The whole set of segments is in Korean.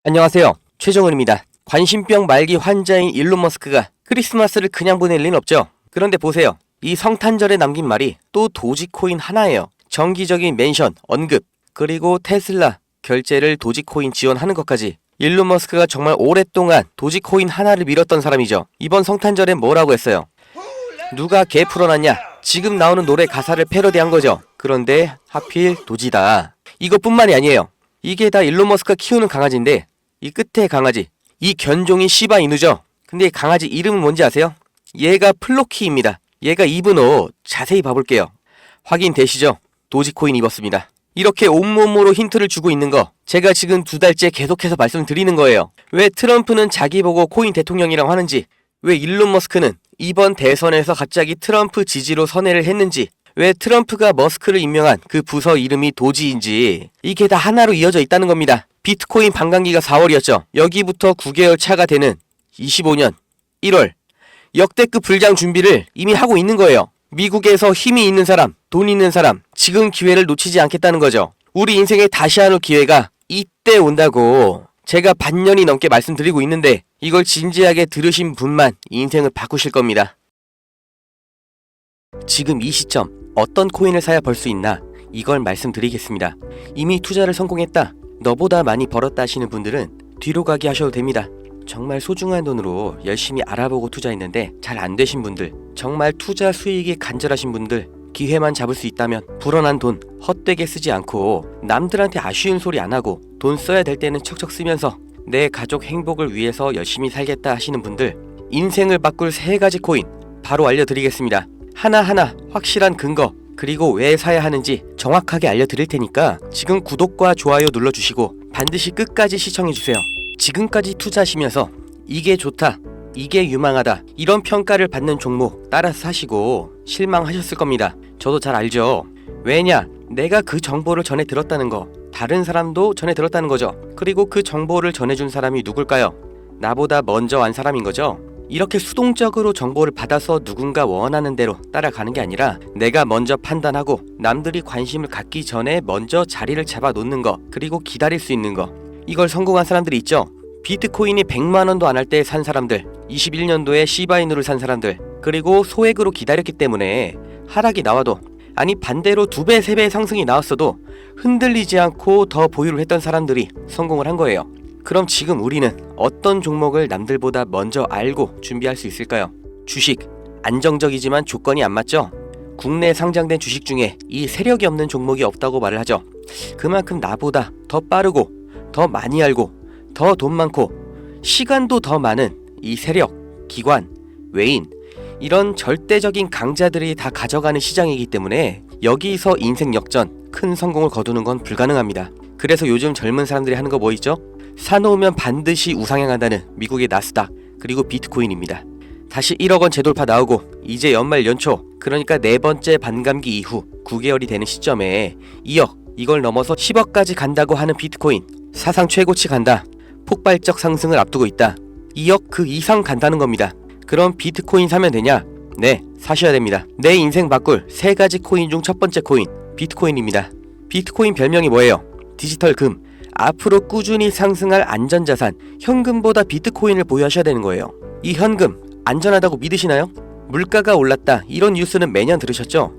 안녕하세요. 최정은입니다. 관심병 말기 환자인 일론 머스크가 크리스마스를 그냥 보낼 리는 없죠. 그런데 보세요. 이 성탄절에 남긴 말이 또 도지코인 하나예요. 정기적인 멘션, 언급, 그리고 테슬라 결제를 도지코인 지원하는 것까지. 일론 머스크가 정말 오랫동안 도지코인 하나를 밀었던 사람이죠. 이번 성탄절엔 뭐라고 했어요? 누가 개 풀어놨냐? 지금 나오는 노래 가사를 패러디한 거죠. 그런데 하필 도지다. 이것뿐만이 아니에요. 이게 다 일론 머스크가 키우는 강아지인데 이 끝에 강아지, 이 견종이 시바이누죠. 근데 이 강아지 이름은 뭔지 아세요? 얘가 플로키입니다. 얘가 입은 옷 자세히 봐볼게요. 확인되시죠? 도지코인 입었습니다. 이렇게 온몸으로 힌트를 주고 있는 거 제가 지금 2달째 계속해서 말씀드리는 거예요. 왜 트럼프는 자기 보고 코인 대통령이라고 하는지, 왜 일론 머스크는 이번 대선에서 갑자기 트럼프 지지로 선회를 했는지, 왜 트럼프가 머스크를 임명한 그 부서 이름이 도지인지, 이게 다 하나로 이어져 있다는 겁니다. 비트코인 반감기가 4월이었죠. 여기부터 9개월 차가 되는 25년 1월 역대급 불장 준비를 이미 하고 있는 거예요. 미국에서 힘이 있는 사람, 돈 있는 사람, 지금 기회를 놓치지 않겠다는 거죠. 우리 인생에 다시 한 기회가 이때 온다고 제가 반년이 넘게 말씀드리고 있는데 이걸 진지하게 들으신 분만 인생을 바꾸실 겁니다. 지금 이 시점 어떤 코인을 사야 벌 수 있나, 이걸 말씀드리겠습니다. 이미 투자를 성공했다, 너보다 많이 벌었다 하시는 분들은 뒤로 가기 하셔도 됩니다. 정말 소중한 돈으로 열심히 알아보고 투자했는데 잘 안 되신 분들, 정말 투자 수익이 간절하신 분들, 기회만 잡을 수 있다면 불어난 돈 헛되게 쓰지 않고 남들한테 아쉬운 소리 안 하고 돈 써야 될 때는 척척 쓰면서 내 가족 행복을 위해서 열심히 살겠다 하시는 분들, 인생을 바꿀 3가지 코인 바로 알려드리겠습니다. 하나하나 확실한 근거, 그리고 왜 사야 하는지 정확하게 알려드릴 테니까 지금 구독과 좋아요 눌러주시고 반드시 끝까지 시청해주세요. 지금까지 투자하시면서 이게 좋다, 이게 유망하다 이런 평가를 받는 종목 따라서 사시고 실망하셨을 겁니다. 저도 잘 알죠. 왜냐? 내가 그 정보를 전해 들었다는 거, 다른 사람도 전해 들었다는 거죠. 그리고 그 정보를 전해준 사람이 누굴까요? 나보다 먼저 안 사람인 거죠. 이렇게 수동적으로 정보를 받아서 누군가 원하는 대로 따라가는 게 아니라 내가 먼저 판단하고 남들이 관심을 갖기 전에 먼저 자리를 잡아 놓는 거, 그리고 기다릴 수 있는 거, 이걸 성공한 사람들이 있죠. 비트코인이 100만원도 안 할 때 산 사람들, 21년도에 시바이누를 산 사람들, 그리고 소액으로 기다렸기 때문에 하락이 나와도, 아니 반대로 2배, 3배의 상승이 나왔어도 흔들리지 않고 더 보유를 했던 사람들이 성공을 한 거예요. 그럼 지금 우리는 어떤 종목을 남들보다 먼저 알고 준비할 수 있을까요? 주식, 안정적이지만 조건이 안 맞죠? 국내 상장된 주식 중에 이 세력이 없는 종목이 없다고 말을 하죠. 그만큼 나보다 더 빠르고 더 많이 알고 더 돈 많고 시간도 더 많은 이 세력, 기관, 외인, 이런 절대적인 강자들이 다 가져가는 시장이기 때문에 여기서 인생 역전, 큰 성공을 거두는 건 불가능합니다. 그래서 요즘 젊은 사람들이 하는 거 뭐 있죠? 사놓으면 반드시 우상향한다는 미국의 나스닥, 그리고 비트코인입니다. 다시 1억원 재돌파 나오고 이제 연말 연초, 그러니까 4번째 반감기 이후 9개월이 되는 시점에 2억, 이걸 넘어서 10억까지 간다고 하는 비트코인, 사상 최고치 간다, 폭발적 상승을 앞두고 있다, 2억 그 이상 간다는 겁니다. 그럼 비트코인 사면 되냐? 네, 사셔야 됩니다. 내 인생 바꿀 3가지 코인 중 첫 번째 코인, 비트코인입니다. 비트코인 별명이 뭐예요? 디지털 금. 앞으로 꾸준히 상승할 안전자산, 현금보다 비트코인을 보유하셔야 되는 거예요. 이 현금 안전하다고 믿으시나요? 물가가 올랐다, 이런 뉴스는 매년 들으셨죠?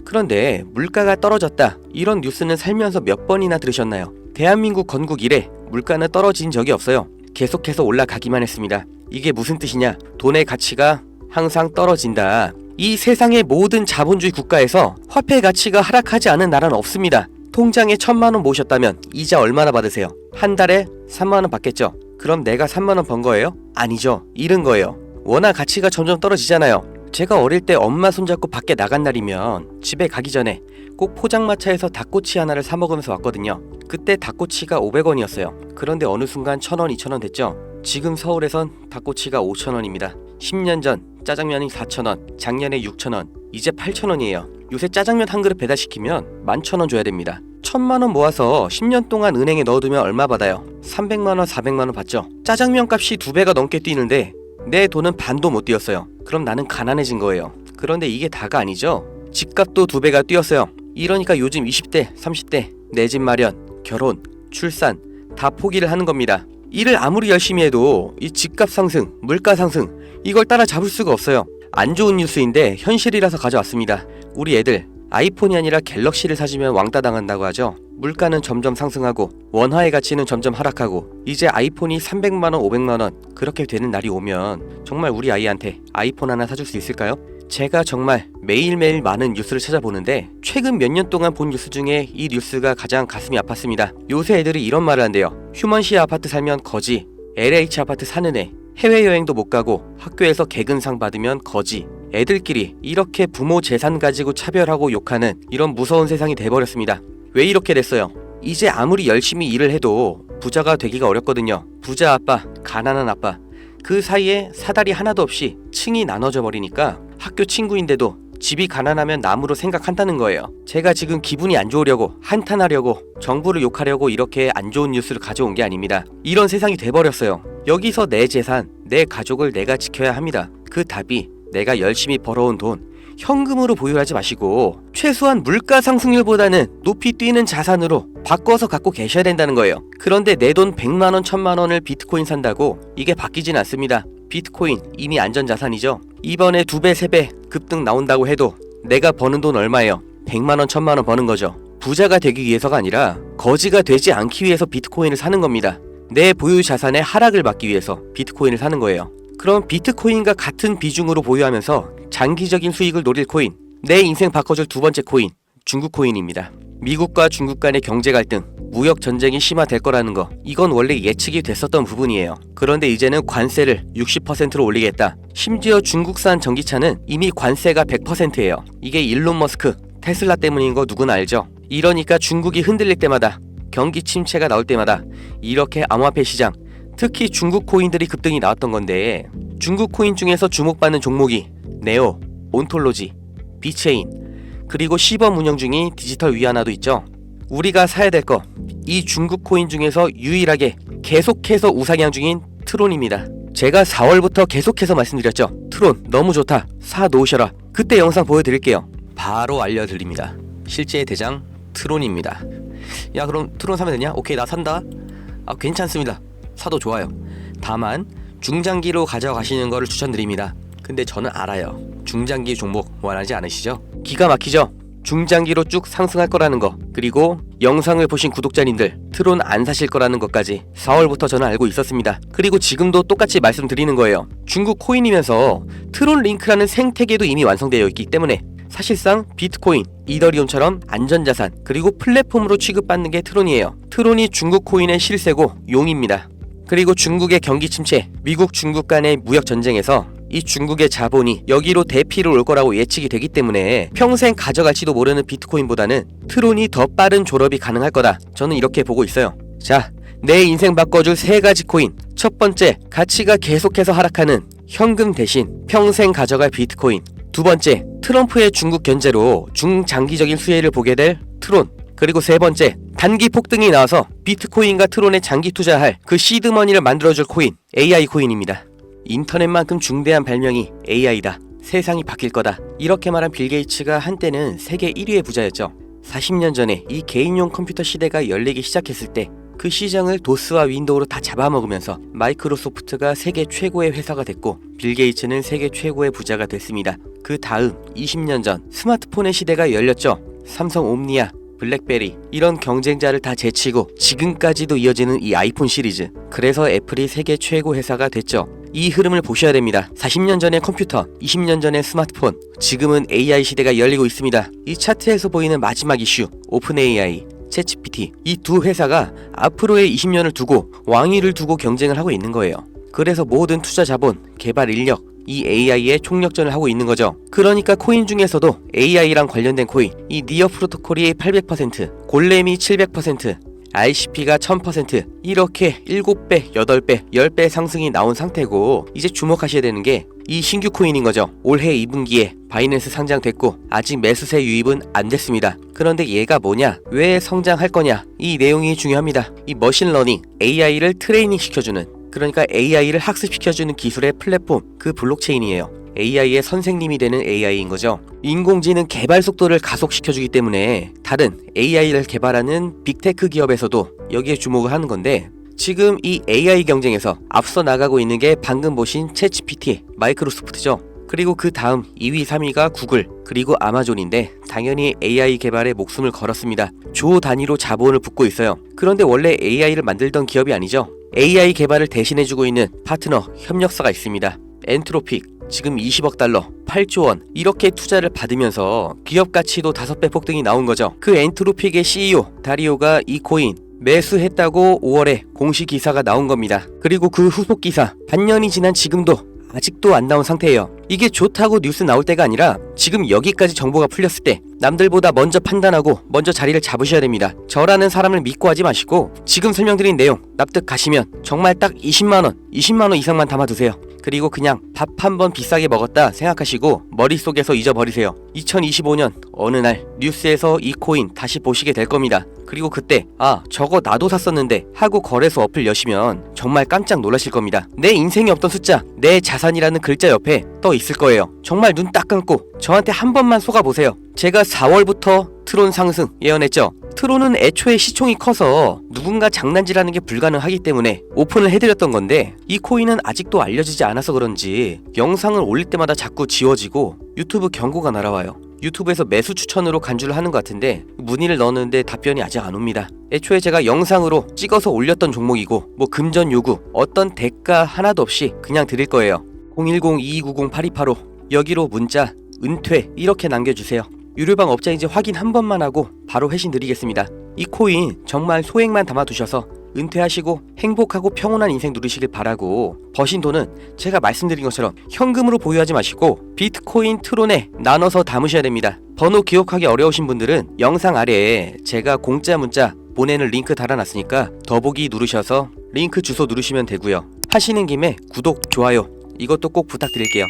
그런데 물가가 떨어졌다, 이런 뉴스는 살면서 몇 번이나 들으셨나요? 대한민국 건국 이래 물가는 떨어진 적이 없어요. 계속해서 올라가기만 했습니다. 이게 무슨 뜻이냐? 돈의 가치가 항상 떨어진다. 이 세상의 모든 자본주의 국가에서 화폐 가치가 하락하지 않은 나라는 없습니다. 통장에 1000만원 모으셨다면 이자 얼마나 받으세요? 한 달에 3만원 받겠죠? 그럼 내가 3만원 번 거예요? 아니죠. 잃은 거예요. 워낙 가치가 점점 떨어지잖아요. 제가 어릴 때 엄마 손잡고 밖에 나간 날이면 집에 가기 전에 꼭 포장마차에서 닭꼬치 하나를 사 먹으면서 왔거든요. 그때 닭꼬치가 500원이었어요. 그런데 어느 순간 1000원, 2000원 됐죠? 지금 서울에선 닭꼬치가 5000원입니다. 10년 전 짜장면이 4000원, 작년에 6000원, 이제 8000원이에요. 요새 짜장면 한 그릇 배달시키면 11,000원 줘야 됩니다. 1000만원 모아서 10년 동안 은행에 넣어두면 얼마 받아요? 300만원, 400만원 받죠? 짜장면 값이 2배가 넘게 뛰는데 내 돈은 반도 못 뛰었어요. 그럼 나는 가난해진 거예요. 그런데 이게 다가 아니죠? 집값도 2배가 뛰었어요. 이러니까 요즘 20대, 30대 내 집 마련, 결혼, 출산 다 포기를 하는 겁니다. 일을 아무리 열심히 해도 이 집값 상승, 물가 상승 이걸 따라잡을 수가 없어요. 안 좋은 뉴스인데 현실이라서 가져왔습니다. 우리 애들 아이폰이 아니라 갤럭시를 사주면 왕따 당한다고 하죠. 물가는 점점 상승하고 원화의 가치는 점점 하락하고 이제 아이폰이 300만원, 500만원 그렇게 되는 날이 오면 정말 우리 아이한테 아이폰 하나 사줄 수 있을까요? 제가 정말 매일매일 많은 뉴스를 찾아보는데 최근 몇 년 동안 본 뉴스 중에 이 뉴스가 가장 가슴이 아팠습니다. 요새 애들이 이런 말을 한대요. 휴먼시 아파트 살면 거지, LH 아파트 사는 애, 해외여행도 못 가고 학교에서 개근상 받으면 거지. 애들끼리 이렇게 부모 재산 가지고 차별하고 욕하는 이런 무서운 세상이 돼버렸습니다. 왜 이렇게 됐어요? 이제 아무리 열심히 일을 해도 부자가 되기가 어렵거든요. 부자 아빠, 가난한 아빠 그 사이에 사다리 하나도 없이 층이 나눠져 버리니까 학교 친구인데도 집이 가난하면 남으로 생각한다는 거예요. 제가 지금 기분이 안 좋으려고 한탄하려고 정부를 욕하려고 이렇게 안 좋은 뉴스를 가져온 게 아닙니다. 이런 세상이 돼버렸어요. 여기서 내 재산, 내 가족을 내가 지켜야 합니다. 그 답이 내가 열심히 벌어온 돈 현금으로 보유하지 마시고 최소한 물가 상승률보다는 높이 뛰는 자산으로 바꿔서 갖고 계셔야 된다는 거예요. 그런데 내 돈 100만원, 1000만원을 비트코인 산다고 이게 바뀌진 않습니다. 비트코인 이미 안전자산이죠. 이번에 2배, 3배 급등 나온다고 해도 내가 버는 돈 얼마예요? 100만원, 1000만원 버는 거죠. 부자가 되기 위해서가 아니라 거지가 되지 않기 위해서 비트코인을 사는 겁니다. 내 보유 자산의 하락을 막기 위해서 비트코인을 사는 거예요. 그럼 비트코인과 같은 비중으로 보유하면서 장기적인 수익을 노릴 코인, 내 인생 바꿔줄 두 번째 코인, 중국 코인입니다. 미국과 중국 간의 경제 갈등, 무역 전쟁이 심화될 거라는 거, 이건 원래 예측이 됐었던 부분이에요. 그런데 이제는 관세를 60%로 올리겠다. 심지어 중국산 전기차는 이미 관세가 100%예요. 이게 일론 머스크, 테슬라 때문인 거 누구나 알죠. 이러니까 중국이 흔들릴 때마다, 경기 침체가 나올 때마다 이렇게 암호화폐 시장, 특히 중국 코인들이 급등이 나왔던 건데, 중국 코인 중에서 주목받는 종목이 네오, 온톨로지, 비체인, 그리고 시범 운영 중인 디지털 위안화도 있죠. 우리가 사야 될 거, 이 중국 코인 중에서 유일하게 계속해서 우상향 중인 트론입니다. 제가 4월부터 계속해서 말씀드렸죠. 트론 너무 좋다, 사 놓으셔라. 그때 영상 보여드릴게요. 바로 알려드립니다. 실제 대장 트론입니다. 야, 그럼 트론 사면 되냐? 오케이, 나 산다. 괜찮습니다. 사도 좋아요. 다만 중장기로 가져가시는 거를 추천드립니다. 근데 저는 알아요. 중장기 종목 원하지 않으시죠? 기가 막히죠? 중장기로 쭉 상승할 거라는 거, 그리고 영상을 보신 구독자님들 트론 안 사실 거라는 것까지 4월부터 저는 알고 있었습니다. 그리고 지금도 똑같이 말씀드리는 거예요. 중국 코인이면서 트론 링크라는 생태계도 이미 완성되어 있기 때문에 사실상 비트코인, 이더리움처럼 안전자산, 그리고 플랫폼으로 취급받는 게 트론이에요. 트론이 중국 코인의 실세고 용입니다. 그리고 중국의 경기 침체, 미국 중국 간의 무역 전쟁에서 이 중국의 자본이 여기로 대피를 올 거라고 예측이 되기 때문에 평생 가져갈지도 모르는 비트코인보다는 트론이 더 빠른 졸업이 가능할 거다. 저는 이렇게 보고 있어요. 자, 내 인생 바꿔줄 3가지 코인. 첫 번째, 가치가 계속해서 하락하는 현금 대신 평생 가져갈 비트코인. 두 번째, 트럼프의 중국 견제로 중장기적인 수혜를 보게 될 트론. 그리고 세 번째, 단기 폭등이 나와서 비트코인과 트론에 장기 투자할 그 시드머니를 만들어줄 코인, AI 코인입니다. 인터넷만큼 중대한 발명이 AI다. 세상이 바뀔 거다. 이렇게 말한 빌 게이츠가 한때는 세계 1위의 부자였죠. 40년 전에 이 개인용 컴퓨터 시대가 열리기 시작했을 때 그 시장을 도스와 윈도우로 다 잡아먹으면서 마이크로소프트가 세계 최고의 회사가 됐고 빌 게이츠는 세계 최고의 부자가 됐습니다. 그 다음 20년 전 스마트폰의 시대가 열렸죠. 삼성 옴니아, 블랙베리 이런 경쟁자를 다 제치고 지금까지도 이어지는 이 아이폰 시리즈. 그래서 애플이 세계 최고 회사가 됐죠. 이 흐름을 보셔야 됩니다. 40년 전의 컴퓨터, 20년 전의 스마트폰, 지금은 AI 시대가 열리고 있습니다. 이 차트에서 보이는 마지막 이슈, 오픈 AI, 챗GPT, 이 두 회사가 앞으로의 20년을 두고 왕위를 두고 경쟁을 하고 있는 거예요. 그래서 모든 투자 자본, 개발 인력, 이 AI의 총력전을 하고 있는 거죠. 그러니까 코인 중에서도 AI랑 관련된 코인, 이 니어 프로토콜이 800%, 골렘이 700%, ICP가 1000% 이렇게 7배, 8배, 10배 상승이 나온 상태고 이제 주목하셔야 되는 게 이 신규 코인인 거죠. 올해 2분기에 바이낸스 상장됐고 아직 매수세 유입은 안 됐습니다. 그런데 얘가 뭐냐? 왜 성장할 거냐? 이 내용이 중요합니다. 이 머신러닝, AI를 트레이닝 시켜주는, 그러니까 AI를 학습시켜주는 기술의 플랫폼, 그 블록체인이에요. AI의 선생님이 되는 AI인 거죠. 인공지능 개발 속도를 가속시켜주기 때문에 다른 AI를 개발하는 빅테크 기업에서도 여기에 주목을 하는 건데, 지금 이 AI 경쟁에서 앞서 나가고 있는 게 방금 보신 챗GPT, 마이크로소프트죠. 그리고 그 다음 2위, 3위가 구글, 그리고 아마존인데 당연히 AI 개발에 목숨을 걸었습니다. 조 단위로 자본을 붓고 있어요. 그런데 원래 AI를 만들던 기업이 아니죠. AI 개발을 대신해주고 있는 파트너, 협력사가 있습니다. 엔트로픽, 지금 20억 달러, 8조 원 이렇게 투자를 받으면서 기업 가치도 5배 폭등이 나온 거죠. 그 엔트로픽의 CEO 다리오가 이 코인 매수했다고 5월에 공식 기사가 나온 겁니다. 그리고 그 후속 기사 반년이 지난 지금도 아직도 안 나온 상태예요. 이게 좋다고 뉴스 나올 때가 아니라 지금 여기까지 정보가 풀렸을 때 남들보다 먼저 판단하고 먼저 자리를 잡으셔야 됩니다. 저라는 사람을 믿고 하지 마시고 지금 설명드린 내용 납득 가시면 정말 딱 20만원 이상만 담아두세요. 그리고 그냥 밥 한 번 비싸게 먹었다 생각하시고 머릿속에서 잊어버리세요. 2025년 어느 날 뉴스에서 이 코인 다시 보시게 될 겁니다. 그리고 그때 아 저거 나도 샀었는데 하고 거래소 어플 여시면 정말 깜짝 놀라실 겁니다. 내 인생에 없던 숫자, 내 자산이라는 글자 옆에 떠 있을 거예요. 정말 눈 딱 감고 저한테 한 번만 속아보세요. 제가 4월부터 트론 상승 예언했죠. 트론은 애초에 시총이 커서 누군가 장난질하는 게 불가능하기 때문에 오픈을 해드렸던 건데 이 코인은 아직도 알려지지 않아서 그런지 영상을 올릴 때마다 자꾸 지워지고 유튜브 경고가 날아와요. 유튜브에서 매수 추천으로 간주를 하는 것 같은데 문의를 넣었는데 답변이 아직 안 옵니다. 애초에 제가 영상으로 찍어서 올렸던 종목이고 뭐 금전 요구 어떤 대가 하나도 없이 그냥 드릴 거예요. 010-2290-8285 여기로 문자 은퇴 이렇게 남겨주세요. 유료방 업자인지 확인 한 번만 하고 바로 회신 드리겠습니다. 이 코인 정말 소액만 담아두셔서 은퇴하시고 행복하고 평온한 인생 누리시길 바라고 버신 돈은 제가 말씀드린 것처럼 현금으로 보유하지 마시고 비트코인 트론에 나눠서 담으셔야 됩니다. 번호 기억하기 어려우신 분들은 영상 아래에 제가 공짜 문자 보내는 링크 달아놨으니까 더보기 누르셔서 링크 주소 누르시면 되고요. 하시는 김에 구독, 좋아요 이것도 꼭 부탁드릴게요.